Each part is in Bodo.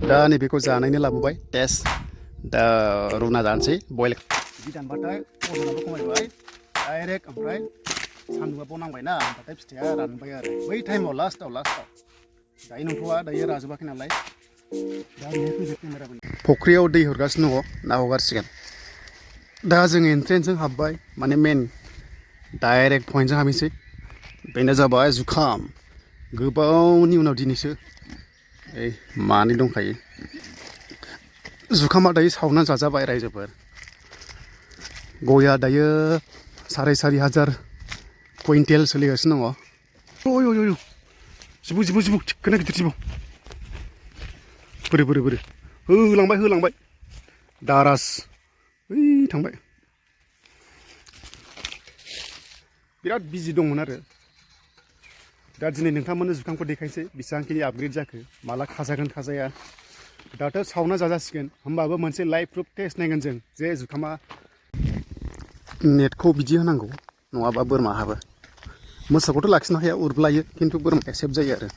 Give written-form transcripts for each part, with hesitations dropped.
दा नैबेखौ जानायनो लाबोबाय टेस्ट दा रुना जानोसै बयल बिदि दानबाथाय अजनाबो खमायबाय डाइरेक्ट ओमफ्राय सान्दुंआबो नांबायना होमबाथाय फिथाइया रानबाय आरो बै टाइमाव लास्टआव दायो नंथ'आ दायो राजोबाखै नालाय दा बेहाय फैबाय केमेरामेन फुख्रियाव दै हरगासिनो दङ ना हगारसिगोन दा जों एन्ट्रेन्सजों हाबबाय माने मेन डाइरेक्ट पइन्टजों हाबैसै बेनो जाबाय जुखाम गोबावनि उनाव दिनैसो मानै दंखायो जुखामा दायो सावना जाजाबाय रायजोफोर गया दायो 4,500 कुइन्टेल सोलिगासिनो दङ अय जिबौ थिखोना गिदिर जिबौ बोरो होलांबाय दारास ओइ थांबाय बिराद बिजि दंमोन आरो दा दिनै नोंथांमोननो जुखामखौ देखायसै बेसेबांखिनि आपग्रेड जाखो माला खाजागोन खाजाया दाथ' सावना जाजासिगोन होमबाबो मोनसे लाइभ प्रुफ टेस्ट नायगोन जों जे जुखामा नेटखौ बिदि होनांगौ नङाबा बोरमा हाबो मोसौखौथ' लाखिनो हाया उरब्लायो खिन्थु बोरमाया सेफ जायो आरो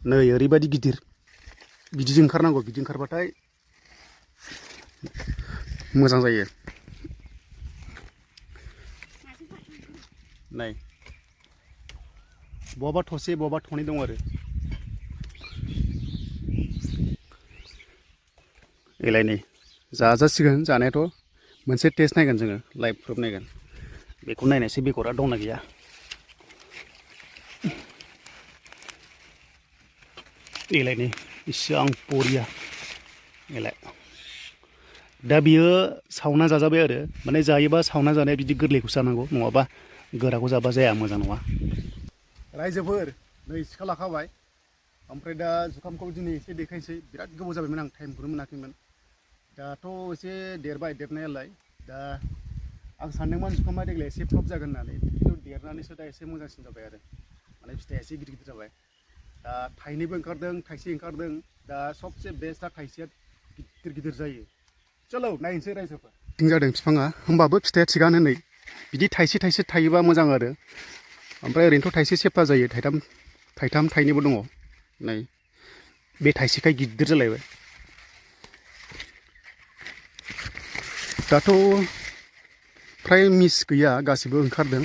नै ओरैबायदि गिदिर बिदिजों ओंखारनांगौ बिदि ओंखारबाथाय मोजां जायो नाय बहाबा थसे बहाबा थनै दं आरो एलाय नै जाजासिगोन जानायाथ' मोनसे टेस्ट नायगोन जोङो लाइभ प्रुफ नायगोन बेखौ नायनायसै बेगरा दंना गैया एलाय नै इसिबां बरिया एलाय दा बियो सावना जाजाबाय आरो माने जायोबा सावना जानाया बिदि गोरलैखौ जानांगौ नङाबा गोराखौ जाबा जाया मोजां नङा रायजोफोर नै सिखा लाखाबाय ओमफ्राय दा जुखामखौ दिनै एसे देखायसै बिराद गोबाव जाबायमोन आं टाइमखौनो मोनाखैमोन दाथ' एसे देरबाय देरनायालाय दा आं सानदोंमोन जुखामा देग्लाय एसे फ्लप जागोन होननानै खिन्थु देरनानैसो दा एसे मोजांसिन जाबाय आरो माने फिथाइया एसे गिदिर जाबाय दा थाइनैबो ओंखारदों थाइसे ओंखारदों दा सबसे बेस्टआ थाइसेया गिदिर जायो चलो नायनोसै रायजोफोर थिं जादों बिफाङा होमबाबो फिथाइया थिगानो नै बिदि थाइसे थायोबा मोजां आरो ओमफ्राय ओरैनोथ' थाइसे सेफा जायो थाइथाम थाइनैबो दङ नै बे थाइसेखाय गिदिर जालायबाय दाथ' फ्राय मिस गैया गासिबो ओंखारदों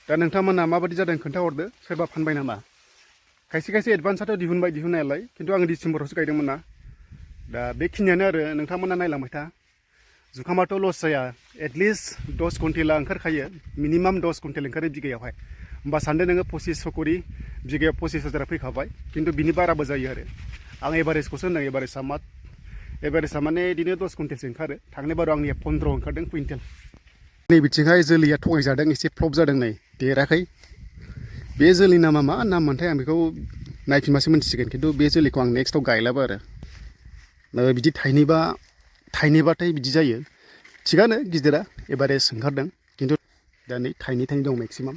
दा नोंथांमोना माबायदि जादों खोन्थाहरदो सोरबा फानबाय नामा खायसे एडभान्सआथ' दिहुनबाय दिहुननायालाय खिन्थु आं डिसेम्बरावसो गायदोंमोन ना दा बेखिनियानो आरो नोंथांमोना नायलांबाय था जुखामाथ' लस जाया एटलिस्ट 10 कुइन्टेला ओंखारखायो मिनिमाम 10 कुइन्टेल ओंखारो बिगायावहाय होमबा सानदो नोङो 2500 करि बिगायाव 25,000 फैखाबाय खिन्थु बिनि बाराबो जायो आरो आं एभारेजखौसो होनदों एभारेजआ माने बिदिनो 10 कुइन्टेलसो ओंखारो थांनाय बाराव आंनिया 15 ओंखारदों कुइन्टेल नै बिथिंहाय जोलैया थगायजादों एसे फ्लप जादों नै देराखै बे जोलै नामा मा नाम मोनथाय आं बेखौ नायफिनबासो मिन्थिसिगोन खिन्थु बे जोलैखौ आं नेक्स्टआव गायलाबो आरो बिदि थाइनैबाथाय बिदि जायो थिगानो गिदिरा एभारेज ओंखारदों खिन्थु दा नै थाइनै दं मेक्सिमाम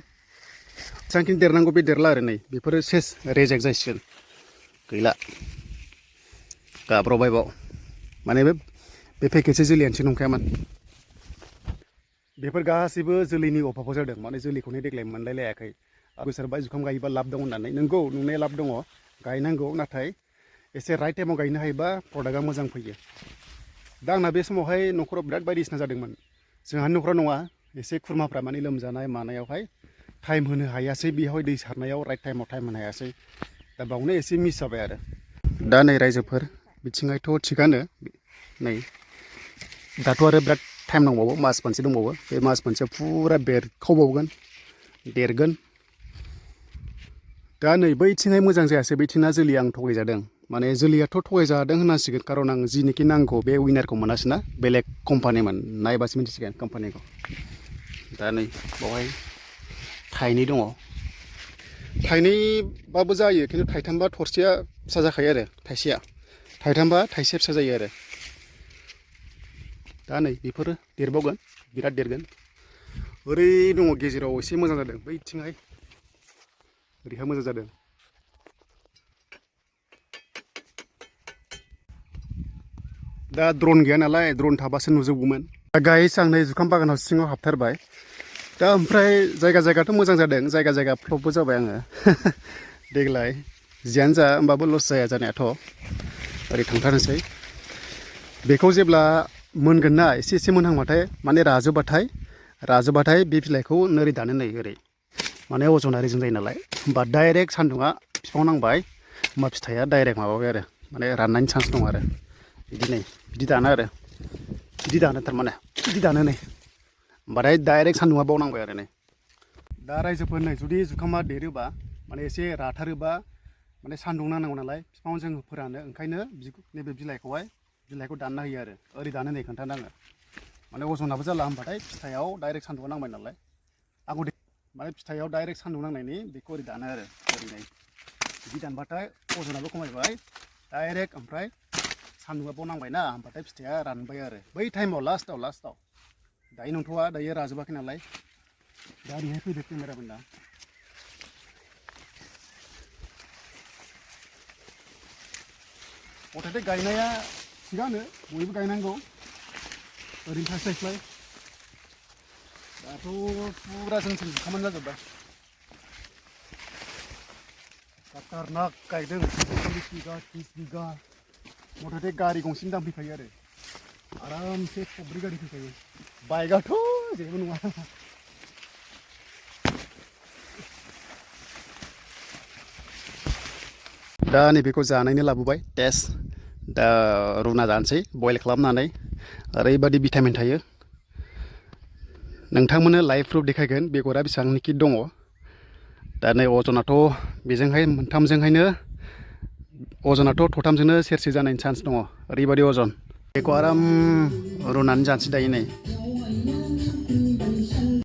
जेसांखिनि देरनांगौ बे देरला आरो नै बेफोरो सेस रेजेक्ट जासिगोन गैला गाब्र'बायबाव माने बे पेकेटसे जोलैयानोसो नंखायामोन बेफोर गासैबो जोलैनि अभाबाव जादों माने जोलैखौनो देग्लाय मोनलायलायाखै बोसोरबा जुखाम गायोबा लाब दं होननानै नंगौ नंनाया लाब दङ गायनांगौ नाथाय एसे राइट टाइमाव गायनो हायोबा प्रडाक्टआ मोजां फैयो दा आंना बे समावहाय न'खराव बिराद बायदिसिना जादोंमोन जोंहानि न'खराव नङा एसे खुरमाफ्रा माने लोमजानाय मानायावहाय टाइम होनो हायासै बेयावहाय दै सारनायाव राइट टाइमाव टाइम होनो हायासै दा बावनो एसे मिस जाबाय आरो दा नै रायजोफोर बिथिंहायथ' थिगानो नै दाथ' आरो बिराद टाइम नांबावो मास मोनसे दंबावो बे मास मोनसेयाव फुरा बेरखावबावगोन देरगोन दा नै बैथिंहाय मोजां जायासै बैथिंना जोलै आं थगायजादों माने जोलैयाथ' थगायजादों होनांसिगोन खारन आं जिनिखि नांगौ बे उइनारखौ मोनासै ना बेलेग कम्पानिमोन नायबासो मिन्थिसिगोन कम्पानिखौ दा नै बावहाय थाइनै दङ थाइनैबाबो जायो खिन्थु थाइथामबा थरसेया फिसा जाखायो आरो थाइसेया थाइथामबा थाइसे फिसा जायो आरो दा नै बेफोरो देरबावगोन बिराद देरगोन ओरै दङ गेजेराव एसे मोजां जादों बैथिंहाय ओरैहाय मोजां जादों दा ड्रन गैया नालाय ड्रन थाबासो नुजोबगौमोन दा गाइस आं नै जुखाम बागानाव सिङाव हाबथारबाय दा ओमफ्राय जायगाथ' मोजां जादों जायगा फ्लपबो जाबाय आङो देग्लाय जियानो जा होमबाबो लस जाया जानायाथ' ओरै थांथारनोसै बेखौ जेब्ला मोनगोन ना एसे मोनहांबाथाय माने राजोबाथाय बे बिलाइखौ नोरै दानो नै ओरै माने अजना रेजें जायो नालाय होमबा डाइरेक्ट सान्दुङा बिफाङाव नांबाय होमबा फिथाइया डाइरेक्ट माबाबाय आरो माने राननायनि चान्स दं आरो बिदि दानो थारमाने बिदि दानो नै होमबाथाय डाइरेक्ट सान्दुङा बावनांबाय आरो नै दा रायजोफोर नै जुदि जुखामा देरोबा माने एसे राथारोबा माने सान्दुं नांनांगौ नालाय बिफाङाव जों फोरानो ओंखायनो नैबे बिलाइखौ दानना होयो आरो ओरै दानो नै खोन्थानो आङो माने अजनाबो जाला होमबाथाय फिथाइयाव डाइरेक्ट सान्दुङा नांबाय नालाय आंखौ माने फिथाइयाव डाइरेक्ट सान्दुं नांनायनि बेखौ ओरै दानो आरो ओरैनो बिदि दानबाथाय अजनाबो खमायबाय डाइरेक्ट ओमफ्राय सान्दुङा बाव नांबायना होमबाथाय फिथाइया रानबाय आरो बै टाइमाव लास्टआव दायो नंथ'वा दायो राजोबाखै नालाय दा ओरैहाय फैदो केमेरामेना मथथे गायनाया थिगानो बयबो गायनांगौ ओरैनो थास्लायस्लाय दाथ' फुरा जोंथिं जुखामानो जाजोब्बाय खाटारनाक गायदों 40 बिगा 30 बिगा मथथे गारि गंसेनि दाम फैखायो आरो आरामसे खब्रै गारि फैखायो बाइकआथ' जेबो नङा दा नैबेखौ जानायनो लाबोबाय टेस्ट दा रुना जानोसै बयल खालामनानै ओरैबादि भिटामिन थायो नोंथांमोननो लाइभ प्रुफ देखायगोन बेगरा बेसेबांनोखि दङ दा नै अजनाथ' बेजोंहाय मोनथामजोंहायनो अजनाथ' थ'थामजोंनो सेरसे जानायनि चान्स दङ ओरैबादि अजन बेखौ आराम रुनानै जानोसै दायो नै